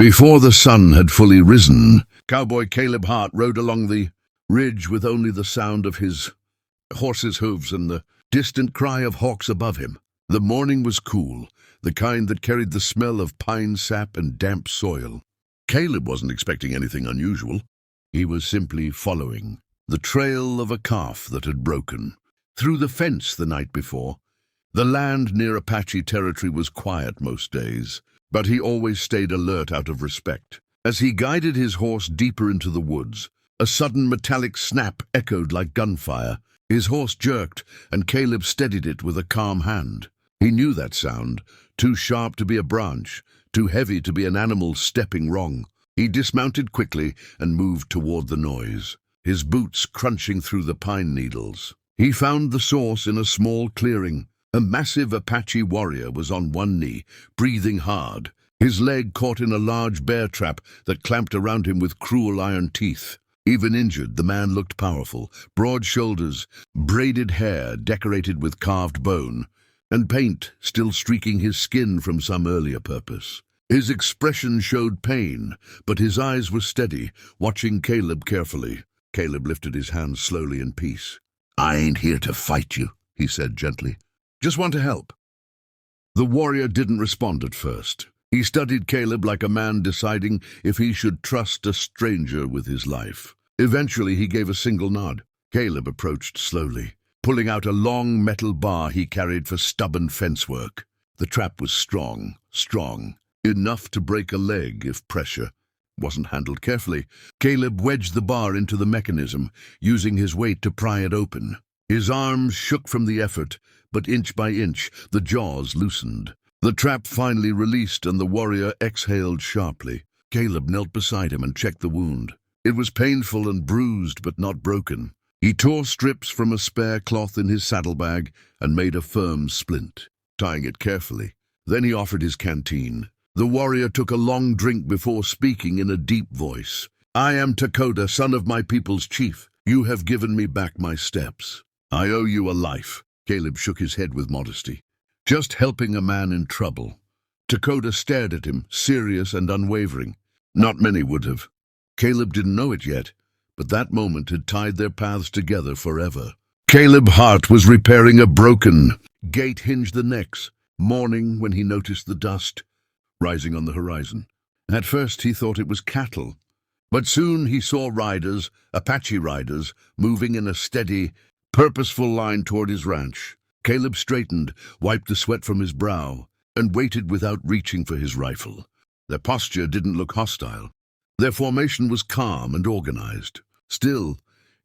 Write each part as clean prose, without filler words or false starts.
Before the sun had fully risen, Cowboy Caleb Hart rode along the ridge with only the sound of his horse's hooves and the distant cry of hawks above him. The morning was cool, the kind that carried the smell of pine sap and damp soil. Caleb wasn't expecting anything unusual. He was simply following the trail of a calf that had broken through the fence the night before. The land near Apache territory was quiet most days, but he always stayed alert out of respect. As he guided his horse deeper into the woods, a sudden metallic snap echoed like gunfire. His horse jerked, and Caleb steadied it with a calm hand. He knew that sound, too sharp to be a branch, too heavy to be an animal stepping wrong. He dismounted quickly and moved toward the noise, his boots crunching through the pine needles. He found the source in a small clearing. A massive Apache warrior was on one knee, breathing hard, his leg caught in a large bear trap that clamped around him with cruel iron teeth. Even injured, the man looked powerful, broad shoulders, braided hair decorated with carved bone, and paint still streaking his skin from some earlier purpose. His expression showed pain, but his eyes were steady, watching Caleb carefully. Caleb lifted his hands slowly in peace. "I ain't here to fight you," he said gently. "Just want to help." The warrior didn't respond at first. He studied Caleb like a man deciding if he should trust a stranger with his life. Eventually he gave a single nod. Caleb approached slowly, pulling out a long metal bar he carried for stubborn fence work. The trap was strong, enough to break a leg if pressure wasn't handled carefully. Caleb wedged the bar into the mechanism, using his weight to pry it open. His arms shook from the effort, but inch by inch, the jaws loosened. The trap finally released and the warrior exhaled sharply. Caleb knelt beside him and checked the wound. It was painful and bruised, but not broken. He tore strips from a spare cloth in his saddlebag and made a firm splint, tying it carefully. Then he offered his canteen. The warrior took a long drink before speaking in a deep voice. "I am Dakota, son of my people's chief. You have given me back my steps. I owe you a life." Caleb shook his head with modesty. "Just helping a man in trouble." Dakota stared at him, serious and unwavering. Not many would have. Caleb didn't know it yet, but that moment had tied their paths together forever. Caleb Hart was repairing a broken gate hinged the next morning when he noticed the dust rising on the horizon. At first he thought it was cattle, but soon he saw riders, Apache riders, moving in a steady, purposeful line toward his ranch. Caleb straightened, wiped the sweat from his brow, and waited without reaching for his rifle. Their posture didn't look hostile. Their formation was calm and organized. Still,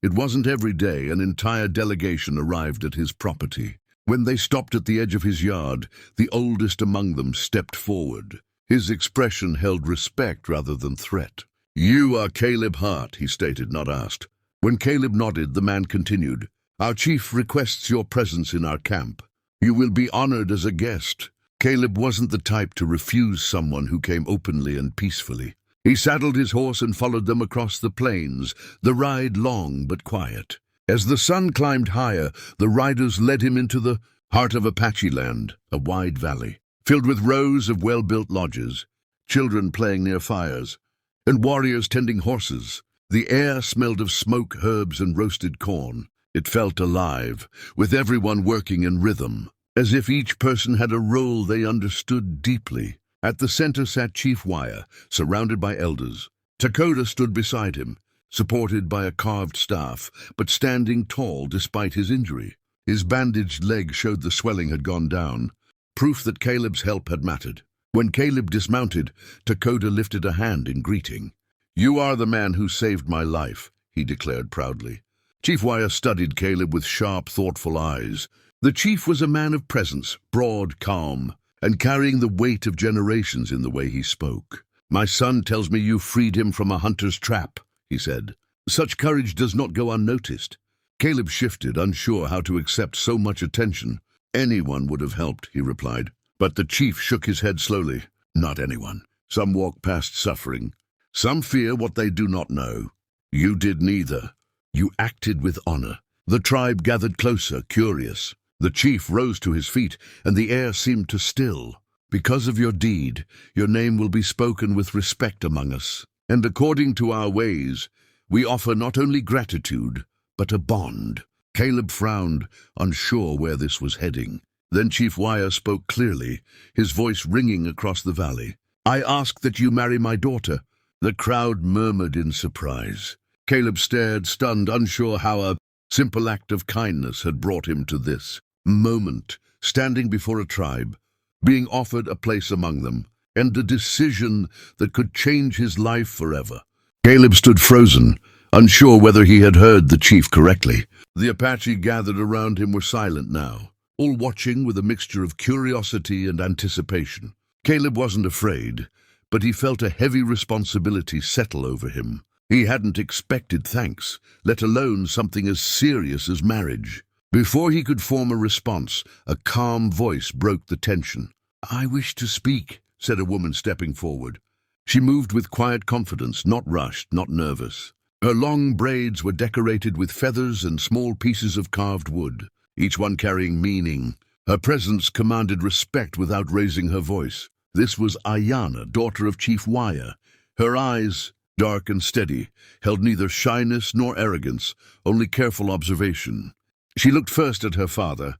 it wasn't every day an entire delegation arrived at his property. When they stopped at the edge of his yard, the oldest among them stepped forward. His expression held respect rather than threat. "You are Caleb Hart," he stated, not asked. When Caleb nodded, the man continued. "Our chief requests your presence in our camp. You will be honored as a guest." Caleb wasn't the type to refuse someone who came openly and peacefully. He saddled his horse and followed them across the plains, the ride long but quiet. As the sun climbed higher, the riders led him into the heart of Apache land, a wide valley, filled with rows of well-built lodges, children playing near fires, and warriors tending horses. The air smelled of smoke, herbs, and roasted corn. It felt alive, with everyone working in rhythm, as if each person had a role they understood deeply. At the center sat Chief Wire, surrounded by elders. Dakota stood beside him, supported by a carved staff, but standing tall despite his injury. His bandaged leg showed the swelling had gone down, proof that Caleb's help had mattered. When Caleb dismounted, Dakota lifted a hand in greeting. "You are the man who saved my life," he declared proudly. Chief Wire studied Caleb with sharp, thoughtful eyes. The chief was a man of presence, broad, calm, and carrying the weight of generations in the way he spoke. "My son tells me you freed him from a hunter's trap," he said. "Such courage does not go unnoticed." Caleb shifted, unsure how to accept so much attention. "Anyone would have helped," he replied. But the chief shook his head slowly. "Not anyone. Some walk past suffering. Some fear what they do not know. You did neither. You acted with honor." The tribe gathered closer, curious. The chief rose to his feet, and the air seemed to still. Because of your deed, your name will be spoken with respect among us. And according to our ways, we offer not only gratitude, but a bond." Caleb frowned, unsure where this was heading. Then Chief Wire spoke clearly, his voice ringing across the valley. "I ask that you marry my daughter." The crowd murmured in surprise. Caleb stared, stunned, unsure how a simple act of kindness had brought him to this moment, standing before a tribe, being offered a place among them, and a decision that could change his life forever. Caleb stood frozen, unsure whether he had heard the chief correctly. The Apache gathered around him were silent now, all watching with a mixture of curiosity and anticipation. Caleb wasn't afraid, but he felt a heavy responsibility settle over him. He hadn't expected thanks, let alone something as serious as marriage. Before he could form a response, a calm voice broke the tension. "I wish to speak," said a woman stepping forward. She moved with quiet confidence, not rushed, not nervous. Her long braids were decorated with feathers and small pieces of carved wood, each one carrying meaning. Her presence commanded respect without raising her voice. This was Ayana, daughter of Chief Wire. Her eyes, dark and steady, held neither shyness nor arrogance, only careful observation. She looked first at her father,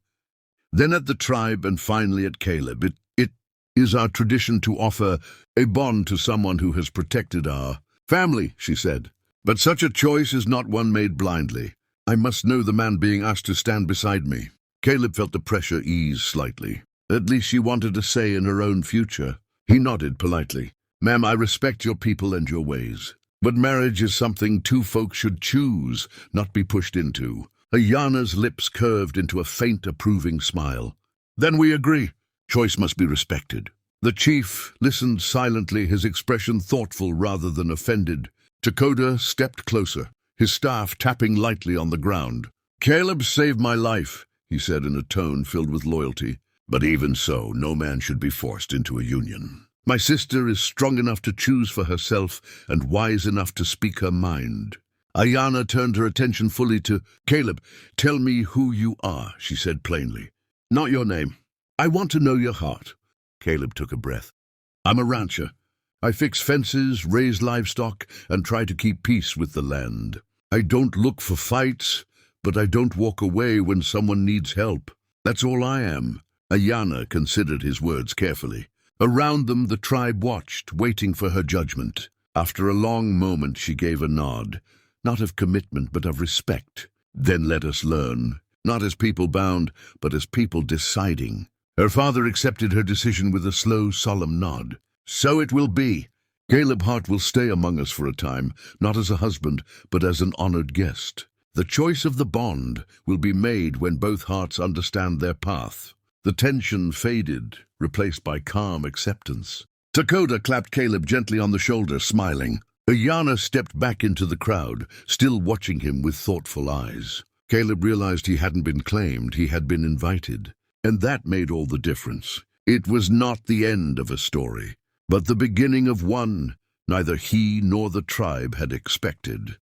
then at the tribe, and finally at Caleb. It is our tradition to offer a bond to someone who has protected our family," she said. "But such a choice is not one made blindly. I must know the man being asked to stand beside me." Caleb felt the pressure ease slightly. At least she wanted a say in her own future. He nodded politely. "Ma'am, I respect your people and your ways. But marriage is something two folks should choose, not be pushed into." Ayana's lips curved into a faint, approving smile. "Then we agree. Choice must be respected." The chief listened silently, his expression thoughtful rather than offended. Takoda stepped closer, his staff tapping lightly on the ground. "Caleb saved my life," he said in a tone filled with loyalty. "But even so, no man should be forced into a union. My sister is strong enough to choose for herself and wise enough to speak her mind." Ayana turned her attention fully to Caleb. "Tell me who you are," she said plainly. "Not your name. I want to know your heart." Caleb took a breath. "I'm a rancher. I fix fences, raise livestock, and try to keep peace with the land. I don't look for fights, but I don't walk away when someone needs help. That's all I am." Ayana considered his words carefully. Around them the tribe watched, waiting for her judgment. After a long moment she gave a nod, not of commitment but of respect. "Then let us learn, not as people bound, but as people deciding." Her father accepted her decision with a slow, solemn nod. "So it will be. Caleb Hart will stay among us for a time, not as a husband, but as an honored guest. The choice of the bond will be made when both hearts understand their path." The tension faded, replaced by calm acceptance. Takoda clapped Caleb gently on the shoulder, smiling. Ayana stepped back into the crowd, still watching him with thoughtful eyes. Caleb realized he hadn't been claimed, he had been invited. And that made all the difference. It was not the end of a story, but the beginning of one neither he nor the tribe had expected.